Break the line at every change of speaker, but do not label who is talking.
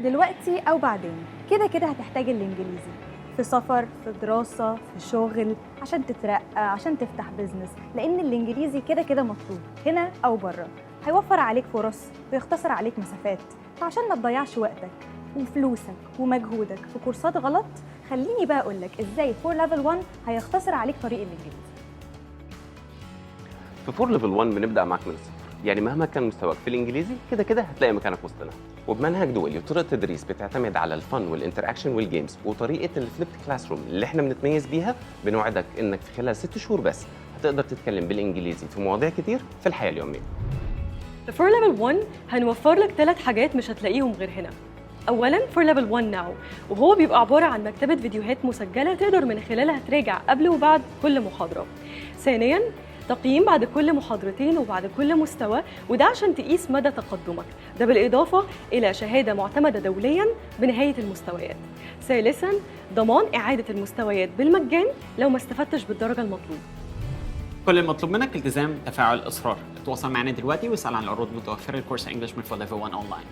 دلوقتي أو بعدين كده كده هتحتاج الإنجليزي في سفر، في دراسة، في شغل، عشان تترقى، عشان تفتح بيزنس، لأن الإنجليزي كده كده مطلوب هنا أو بره. هيوفر عليك فرص ويختصر عليك مسافات. فعشان ما تضيعش وقتك وفلوسك ومجهودك في كورسات غلط، خليني بقى أقولك إزاي فور ليفل 1 هيختصر عليك طريق الإنجليزي.
في فور ليفل 1 بنبدا معاك من الصفر، يعني مهما كان مستواك في الانجليزي كده كده هتلاقي مكانك وسطنا. وبمنهج دولي وطريقه تدريس بتعتمد على الفن والانتراكشن والجيمز وطريقه الفليبت كلاس روم اللي احنا بنتميز بيها، بنوعدك انك في خلال 6 شهور بس هتقدر تتكلم بالانجليزي في مواضيع كتير في الحياه اليوميه.
في فور ليفل 1 هنوفر لك 3 حاجات مش هتلاقيهم غير هنا. اولا فور ليفل 1 ناو، وهو بيبقى عباره عن مكتبه فيديوهات مسجله تقدر من خلالها تراجع قبل وبعد كل محاضره. ثانيا تقييم بعد كل محاضرتين وبعد كل مستوى، وده عشان تقيس مدى تقدمك، ده بالإضافة إلى شهادة معتمدة دولياً بنهاية المستويات. ثالثاً ضمان إعادة المستويات بالمجان لو ما استفدتش بالدرجة المطلوبة.
كل المطلوب منك التزام، تفاعل، إصرار. اتواصل معنا دلوقتي واسأل عن العروض المتوفرة لكورس انجلش من فور ليفل 1 اونلاين.